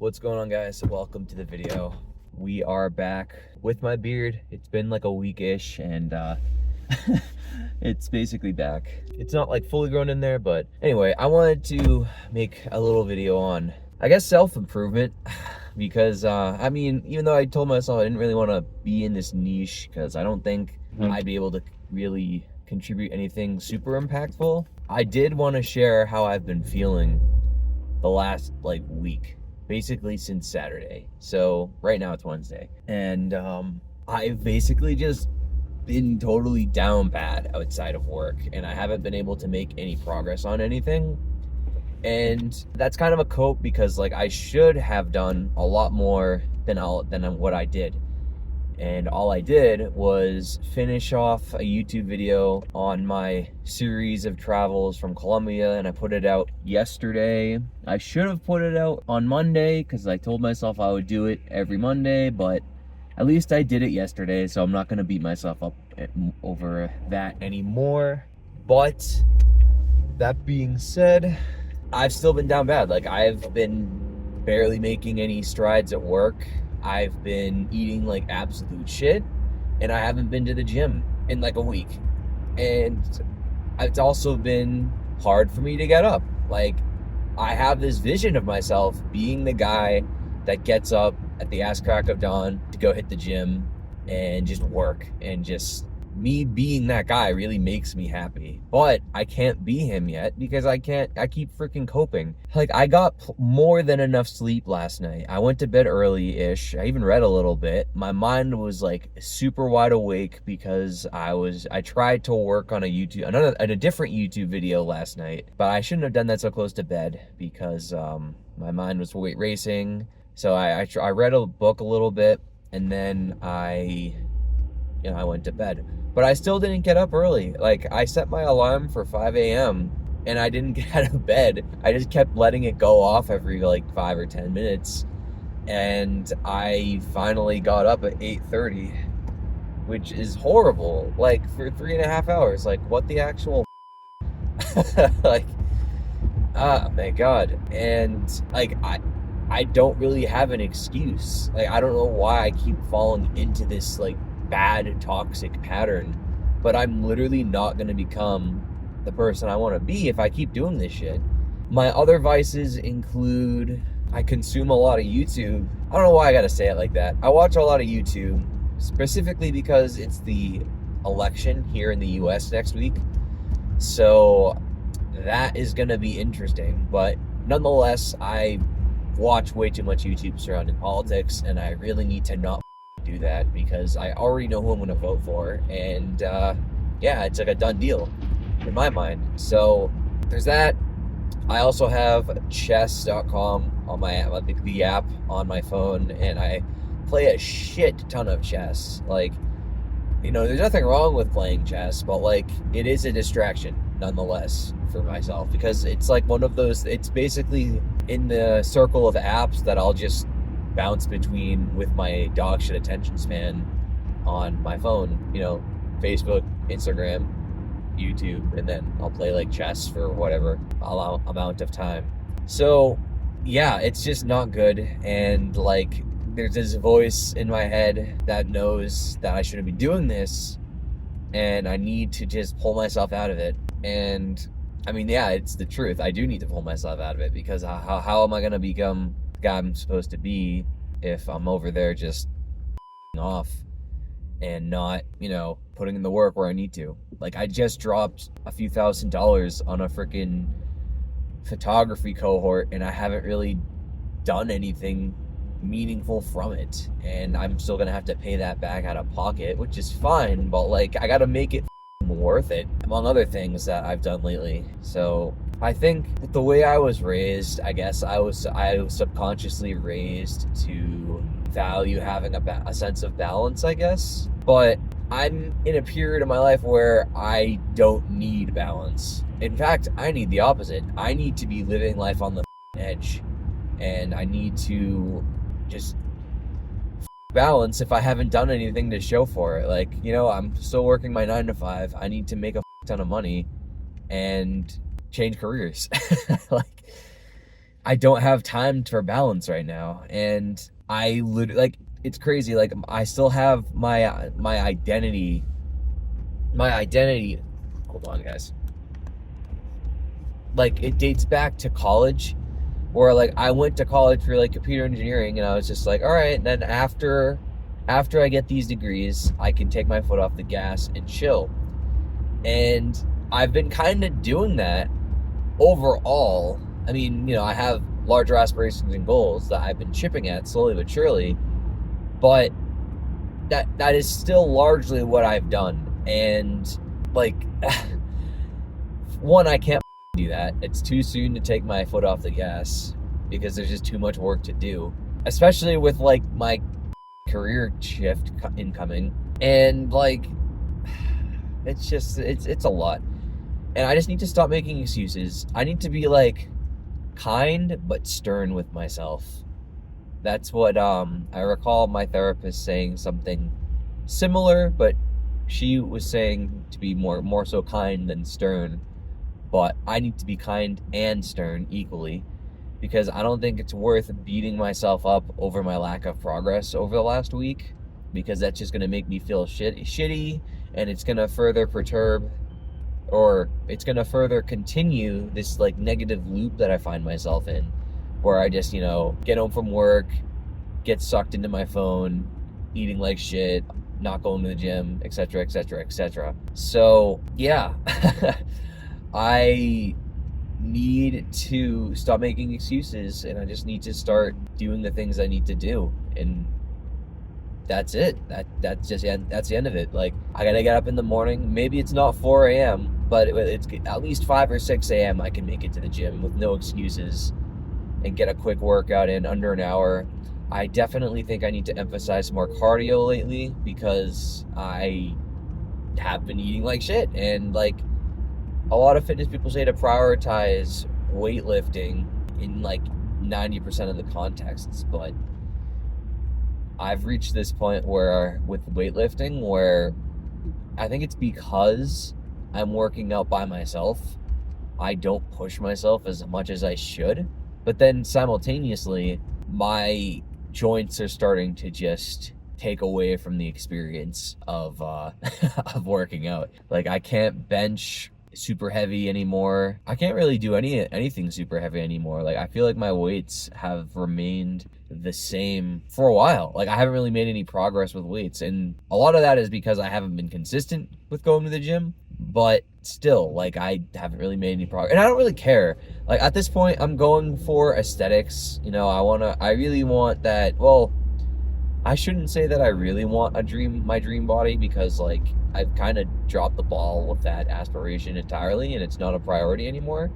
What's going on, guys? Welcome to the video. We are back with my beard. It's been like a week-ish and it's basically back. It's not like fully grown in there, but anyway, I wanted to make a little video on, I guess, self-improvement because I mean, even though I told myself I didn't really want to be in this niche because I don't think I'd be able to really contribute anything super impactful, I did want to share how I've been feeling the last like week, basically since Saturday. So right now it's Wednesday, and I've basically just been totally down bad outside of work, and I haven't been able to make any progress on anything. And that's kind of a cope because like I should have done a lot more than what I did. And all I did was finish off a YouTube video on my series of travels from Colombia, and I put it out yesterday. I should have put it out on Monday because I told myself I would do it every Monday, but at least I did it yesterday, so I'm not going to beat myself up over that anymore. But that being said, I've still been down bad. Like, I've been barely making any strides at work. I've been eating like absolute shit, and I haven't been to the gym in like a week. And it's also been hard for me to get up. Like, I have this vision of myself being the guy that gets up at the ass crack of dawn to go hit the gym and just work, and just me being that guy really makes me happy. But I can't be him yet because I keep freaking coping. Like, I got more than enough sleep last night. I went to bed early-ish. I even read a little bit. My mind was like super wide awake because I tried to work on a different YouTube video last night, but I shouldn't have done that so close to bed because my mind was racing. So I read a book a little bit, and then I went to bed. But I still didn't get up early. Like, I set my alarm for 5 a.m. and I didn't get out of bed. I just kept letting it go off every like 5 or 10 minutes. And I finally got up at 8:30, which is horrible. Like, for 3.5 hours. Like, what the actual like, oh my God. And like, I don't really have an excuse. Like, I don't know why I keep falling into this like bad toxic pattern, but I'm literally not going to become the person I want to be if I keep doing this shit. My other vices include I consume a lot of YouTube. I don't know why I gotta say it like that. I watch a lot of YouTube specifically because it's the election here in the US next week, so that is going to be interesting. But nonetheless, I watch way too much YouTube surrounding politics, and I really need to not do that because I already know who I'm going to vote for, and yeah, it's like a done deal in my mind. So there's that. I also have chess.com on the app on my phone, and I play a shit ton of chess. Like, there's nothing wrong with playing chess, but like, it is a distraction nonetheless for myself because it's like one of those, it's basically in the circle of apps that I'll just bounce between with my dog shit attention span on my phone, Facebook, Instagram, YouTube, and then I'll play like chess for whatever amount of time. So yeah, it's just not good. And like, there's this voice in my head that knows that I shouldn't be doing this, and I need to just pull myself out of it. And I mean, yeah, it's the truth. I do need to pull myself out of it because how am I going to become the guy I'm supposed to be if I'm over there just off and not, putting in the work where I need to? Like, I just dropped a few $1,000s on a freaking photography cohort, and I haven't really done anything meaningful from it, and I'm still gonna have to pay that back out of pocket, which is fine, but like, I gotta make it worth it, among other things that I've done lately. So I think the way I was raised, I guess I was subconsciously raised to value having a sense of balance, I guess. But I'm in a period of my life where I don't need balance. In fact, I need the opposite. I need to be living life on the edge, and I need to just balance if I haven't done anything to show for it. Like, I'm still working my 9 to 5. I need to make a ton of money and change careers. Like, I don't have time for balance right now. And I literally, like, it's crazy. Like, I still have my identity. Hold on, guys. Like, it dates back to college, where like I went to college for like computer engineering, and I was just like, all right, then after I get these degrees, I can take my foot off the gas and chill. And I've been kind of doing that overall. I mean, you know, I have larger aspirations and goals that I've been chipping at slowly but surely, but that is still largely what I've done. And like, one, I can't do that. It's too soon to take my foot off the gas because there's just too much work to do, especially with like my career shift incoming. And like, it's just, it's a lot. And I just need to stop making excuses. I need to be like kind but stern with myself. That's what I recall my therapist saying something similar, but she was saying to be more so kind than stern. But I need to be kind and stern equally, because I don't think it's worth beating myself up over my lack of progress over the last week, because that's just going to make me feel shitty, and it's going to further perturb, or it's going to further continue this like negative loop that I find myself in, where I just, you know, get home from work, get sucked into my phone, eating like shit, not going to the gym, etc., etc., etc. So yeah. I need to stop making excuses, and I just need to start doing the things I need to do, and that's it. That's the end of it. Like, I gotta get up in the morning. Maybe it's not 4 a.m., but it's at least 5 or 6 a.m. I can make it to the gym with no excuses and get a quick workout in under an hour. I definitely think I need to emphasize more cardio lately, because I have been eating like shit, and like, a lot of fitness people say to prioritize weightlifting in like 90% of the contexts, but I've reached this point where with weightlifting where I think it's because I'm working out by myself, I don't push myself as much as I should, but then simultaneously my joints are starting to just take away from the experience of of working out. Like, I can't bench super heavy anymore. I can't really do anything super heavy anymore. Like, I feel like my weights have remained the same for a while. Like, I haven't really made any progress with weights, and a lot of that is because I haven't been consistent with going to the gym, but still, like, I haven't really made any progress, and I don't really care. Like, at this point, I'm going for aesthetics. You know, I really want that. Well, I shouldn't say that I really want my dream body, because like, I've kind of dropped the ball with that aspiration entirely, and it's not a priority anymore.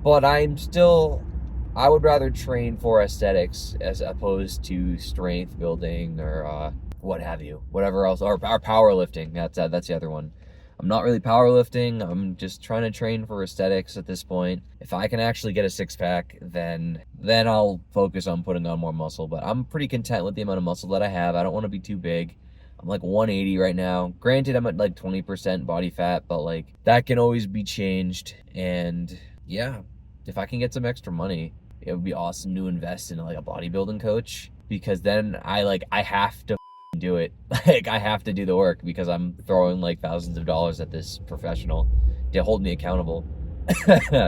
But I would rather train for aesthetics as opposed to strength building or what have you, whatever else, or powerlifting. That's the other one. I'm not really powerlifting. I'm just trying to train for aesthetics at this point. If I can actually get a six-pack, then I'll focus on putting on more muscle. But I'm pretty content with the amount of muscle that I have. I don't want to be too big. I'm like 180 right now. Granted, I'm at like 20% body fat, but like, that can always be changed. And yeah, if I can get some extra money, it would be awesome to invest in like a bodybuilding coach, because then I have to do it. Like, I have to do the work, because I'm throwing like thousands of dollars at this professional to hold me accountable.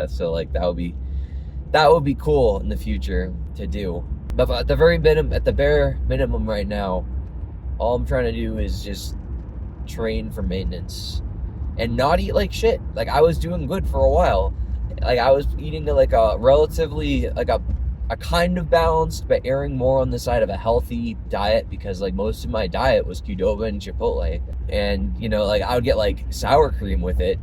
So like, that would be cool in the future to do. But at the bare minimum right now, all I'm trying to do is just train for maintenance and not eat like shit. Like, I was doing good for a while. Like, I was eating like a relatively like a kind of balanced, but erring more on the side of a healthy diet, because like, most of my diet was Qdoba and Chipotle, and you know, like, I would get like sour cream with it,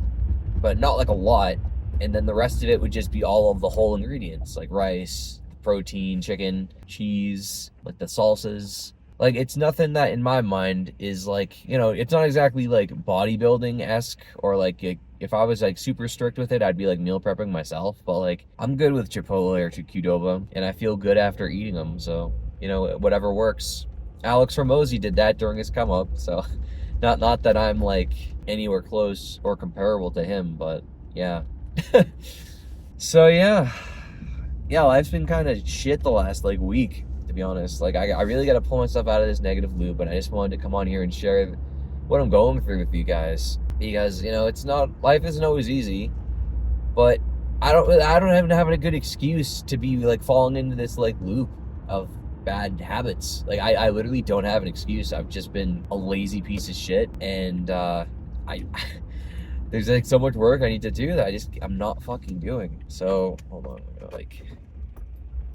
but not like a lot, and then the rest of it would just be all of the whole ingredients, like rice, protein, chicken, cheese, like the salsas. Like, it's nothing that in my mind is like, you know, it's not exactly like bodybuilding-esque, or like if I was like super strict with it, I'd be like meal prepping myself. But like, I'm good with Chipotle or Qdoba, and I feel good after eating them. So, you know, whatever works. Alex Hormozy did that during his come up. So not that I'm like anywhere close or comparable to him, but yeah. So yeah, yeah, life's been kind of shit the last like week, to be honest. Like I really got to pull myself out of this negative loop, and I just wanted to come on here and share what I'm going through with you guys, because it's not, life isn't always easy, but I don't even have a good excuse to be like falling into this like loop of bad habits. Like I literally don't have an excuse. I've just been a lazy piece of shit, and I there's like so much work I need to do that I'm not fucking doing. So hold on, like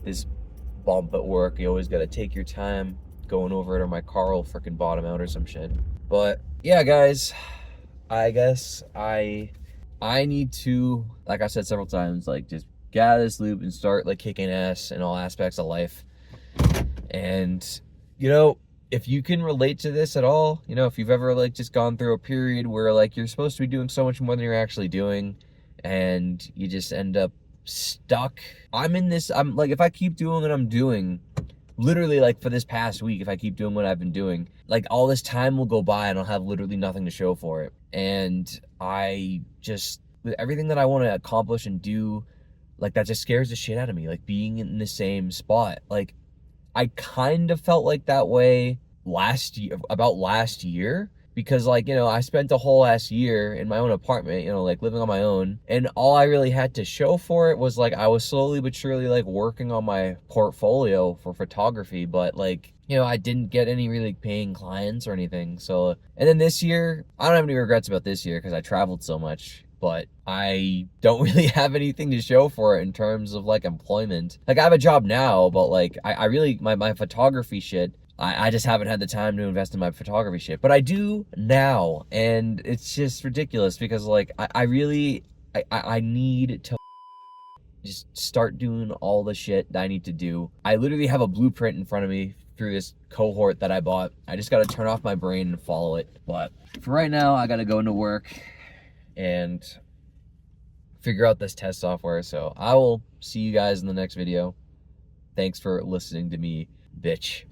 this bump at work, you always gotta take your time going over it, or my car will freaking bottom out or some shit. But yeah, guys, I guess I need to, like I said several times, like just get out of this loop and start like kicking ass in all aspects of life. And if you can relate to this at all, if you've ever like just gone through a period where like you're supposed to be doing so much more than you're actually doing, and you just end up stuck. I'm like, if I keep doing what I'm doing, literally like for this past week, if I keep doing what I've been doing, like all this time will go by and I'll have literally nothing to show for it. And I just, with everything that I want to accomplish and do, like that just scares the shit out of me. Like being in the same spot. Like I kind of felt like that way last year, because like, I spent a whole last year in my own apartment, like living on my own, and all I really had to show for it was like I was slowly but surely like working on my portfolio for photography, but like, I didn't get any really paying clients or anything. So, and then this year, I don't have any regrets about this year because I traveled so much, but I don't really have anything to show for it in terms of like employment. Like I have a job now, but like I really, my photography shit, I just haven't had the time to invest in my photography shit, but I do now. And it's just ridiculous because like I really need to just start doing all the shit that I need to do. I literally have a blueprint in front of me through this cohort that I bought. I just got to turn off my brain and follow it. But for right now, I got to go into work and figure out this test software. So I will see you guys in the next video. Thanks for listening to me, bitch.